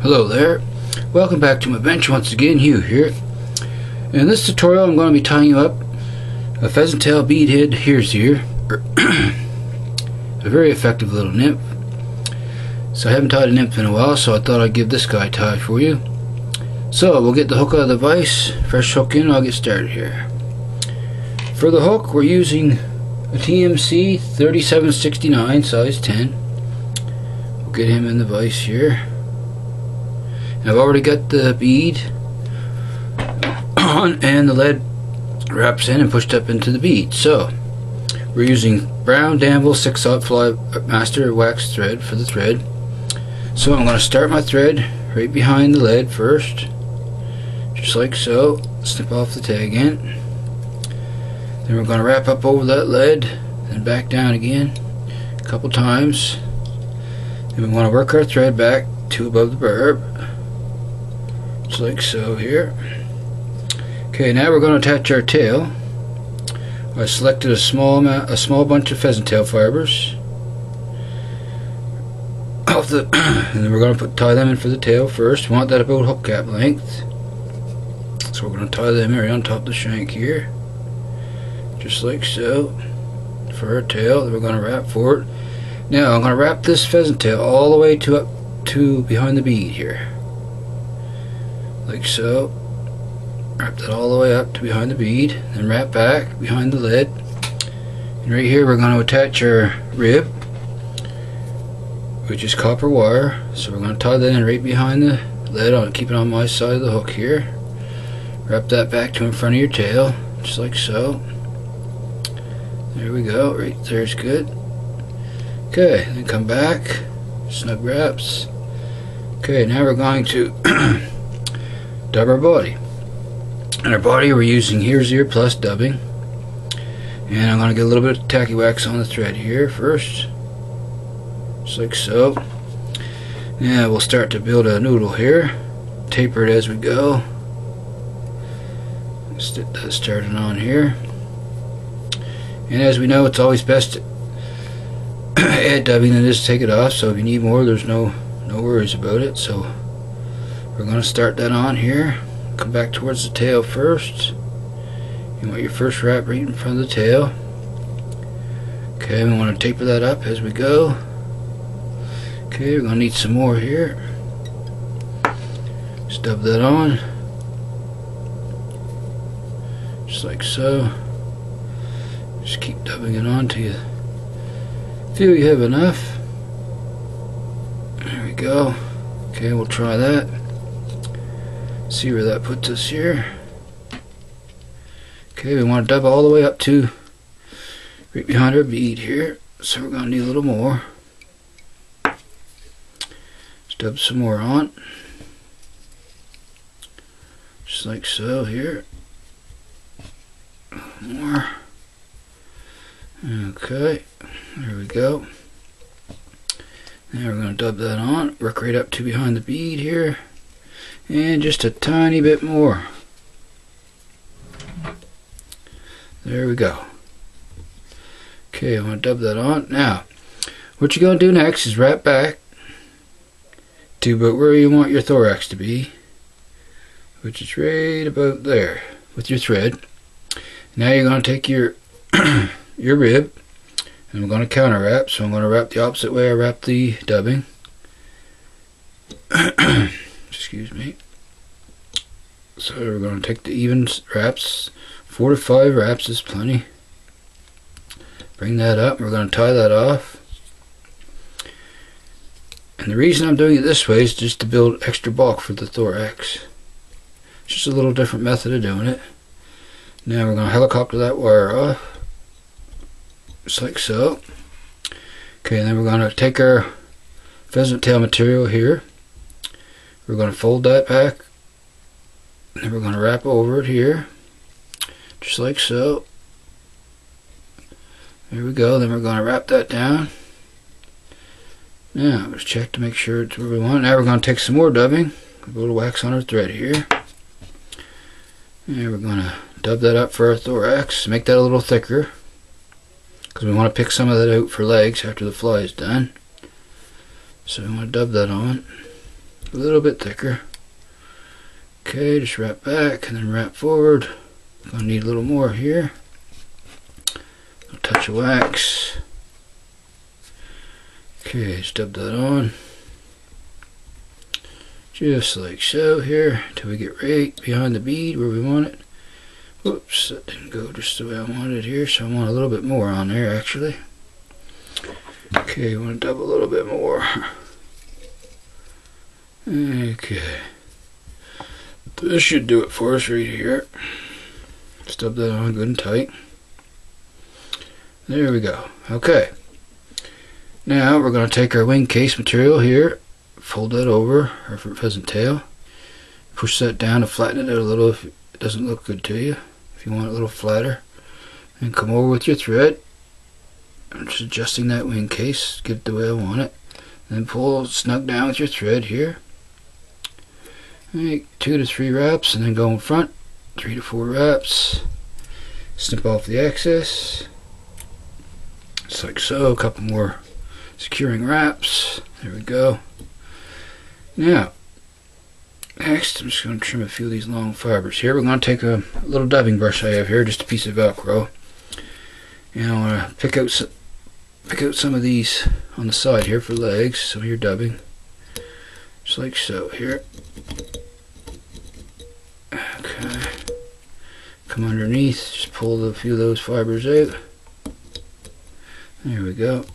Hello there, welcome back to my bench once again. Hugh here. In this tutorial I'm going to be tying you up a pheasant tail bead head here's ear. A very effective little nymph. So I haven't tied a nymph in a while, so I thought I'd give this guy a tie for you. So we'll get the hook out of the vise, fresh hook in, I'll get started here. For the hook we're using a TMC 3769 size 10. We'll get him in the vise here. I've already got the bead on and the lead wraps in and pushed up into the bead. So we're using brown denville 6/0 fly master wax thread for the thread. So I'm going to start my thread right behind the lead first, just like so. Snip off the tag end. Then we're going to wrap up over that lead and back down again a couple times. Then we want to work our thread back to above the barb, just like so here. Okay, now we're going to attach our tail. I selected a small bunch of pheasant tail fibers off the and then we're going to tie them in for the tail first. We want that about hook cap length, so we're going to tie them right on top of the shank here, just like so, for our tail that we're going to wrap for it. Now I'm going to wrap this pheasant tail all the way to up to behind the bead here, like so. Wrap that all the way up to behind the bead, then wrap back behind the lead. And right here we're going to attach our rib, which is copper wire. So we're going to tie that in right behind the lead, on keep it on my side of the hook here. Wrap that back to in front of your tail, just like so. There we go, right there's good. Okay, then come back, snug wraps. Okay, now we're going to dub our body. And our body we're using here's ear plus dubbing. And I'm going to get a little bit of tacky wax on the thread here first, just like so. Now we'll start to build a noodle here, taper it as we go. Let's get that started on here. And as we know, it's always best to add dubbing than just take it off, so if you need more, there's no worries about it. So we're going to start that on here. Come back towards the tail first. You want your first wrap right in front of the tail. Okay, we want to taper that up as we go. Okay, we're going to need some more here. Just dub that on, just like so. Just keep dubbing it on till you feel you have enough. There we go. Okay, we'll try that. See where that puts us here. Okay, we want to dub all the way up to right behind our bead here, so we're going to need a little more. Just dub some more on, just like so here. More. Okay, there we go. Now we're going to dub that on, work right up to behind the bead here. And just a tiny bit more. There we go. Okay, I want to dub that on. Now, what you're going to do next is wrap back to about where you want your thorax to be, which is right about there with your thread. Now you're going to take your your rib, and we're going to counter wrap. So I'm going to wrap the opposite way I wrap the dubbing. Excuse me. So we're going to take the even wraps, 4 to 5 wraps is plenty. Bring that up, we're going to tie that off. And the reason I'm doing it this way is just to build extra bulk for the thorax. It's just a little different method of doing it. Now we're going to helicopter that wire off, just like so. Okay, and then we're going to take our pheasant tail material here. We're going to fold that back, and then we're going to wrap over it here, just like so. There we go. Then we're going to wrap that down. Now let's check to make sure it's where we want. Now we're going to take some more dubbing, a little wax on our thread here, and we're going to dub that up for our thorax, make that a little thicker, because we want to pick some of that out for legs after the fly is done. So we want to dub that on. a little bit thicker. Okay, just wrap back and then wrap forward. Gonna need a little more here. A touch of wax. Okay, just dub that on. Just like so here, until we get right behind the bead where we want it. Whoops, that didn't go just the way I wanted here, so I want a little bit more on there actually. Okay, we want to dub a little bit more. Okay. This should do it for us right here. Just dub that on good and tight. There we go. Okay. Now we're going to take our wing case material here, fold that over our pheasant tail, push that down to flatten it out a little if it doesn't look good to you. If you want it a little flatter, and come over with your thread. I'm just adjusting that wing case, get it the way I want it. Then pull snug down with your thread here. Make 2 to 3 wraps and then go in front, 3 to 4 wraps. Snip off the excess, just like so. A couple more securing wraps. There we go. Now, next I'm just going to trim a few of these long fibers here. We're going to take a little dubbing brush I have here, just a piece of Velcro. And I want to pick out some of these on the side here for legs, some of your dubbing. Just like so here. Okay. Come underneath, just pull a few of those fibers out. There we go.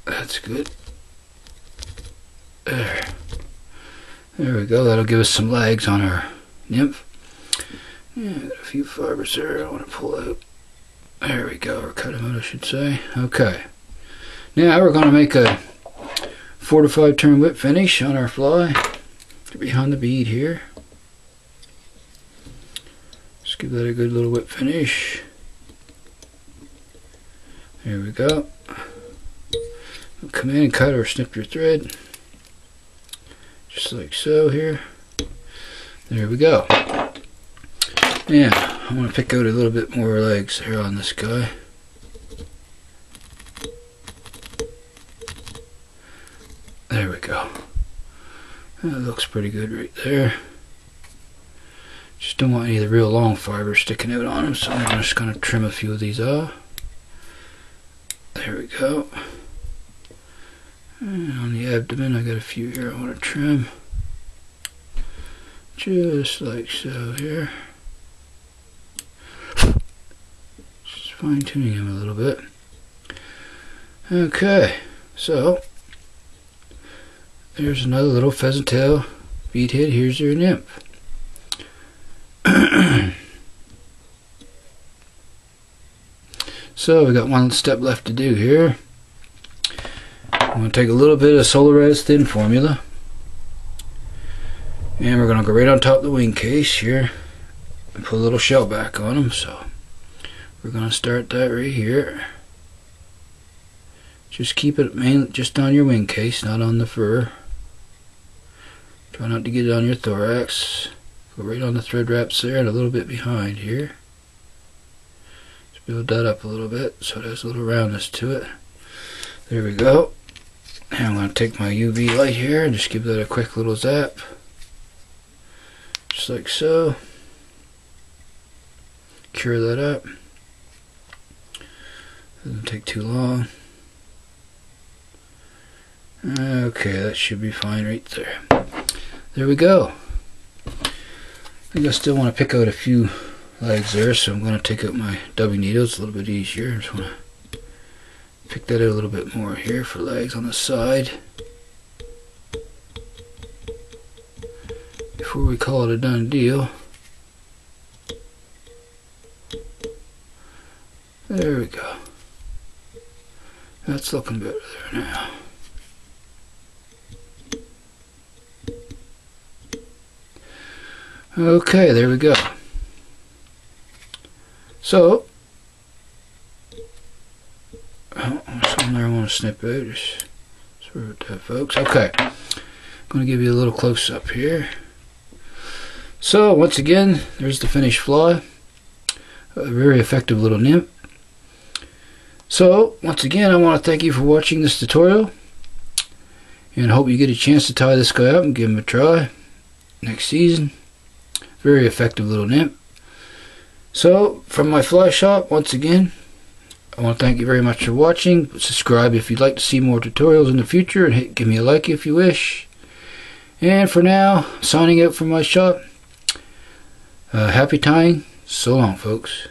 That's good. There we go. That'll give us some legs on our nymph. Yeah, got a few fibers there I want to pull out. There we go, or cut them out I should say. Okay. Now we're going to make a 4 to 5 turn whip finish on our fly behind the bead here. Just give that a good little whip finish. There we go. Come in and cut or snip your thread. Just like so here. There we go. Now, I'm going to pick out a little bit more legs here on this guy. There we go. That looks pretty good right there. Just don't want any of the real long fibers sticking out on them, so I'm just going to trim a few of these off. There we go. And on the abdomen I got a few here I want to trim. Just like so here. Just fine tuning him a little bit. Okay, so there's another little pheasant tail bead head. Here's your nymph. So we got one step left to do here. I'm going to take a little bit of solarez thin formula, and we're going to go right on top of the wing case here and put a little shell back on them. So we're going to start that right here. Just keep it mainly just on your wing case, not on the fur. Try not to get it on your thorax. Go right on the thread wraps there and a little bit behind here. Just build that up a little bit so it has a little roundness to it. There we go. And I'm going to take my UV light here and just give that a quick little zap. Just like so. Cure that up. Doesn't take too long. Okay, that should be fine right there. There we go. I think I still want to pick out a few legs there, so I'm going to take out my dubbing needle. It's a little bit easier. I just want to pick that out a little bit more here for legs on the side before we call it a done deal. There we go. That's looking better there now. Okay, there we go. So, something there I want to snip out. Just sorry about that, folks. Okay, I'm going to give you a little close up here. So, once again, there's the finished fly. A very effective little nymph. So, once again, I want to thank you for watching this tutorial. and hope you get a chance to tie this guy up and give him a try next season. Very effective little nymph. So from my fly shop, once again, I want to thank you very much for watching. Subscribe if you'd like to see more tutorials in the future, and give me a like if you wish. And for now, signing out from my shop. Happy tying. So long, folks.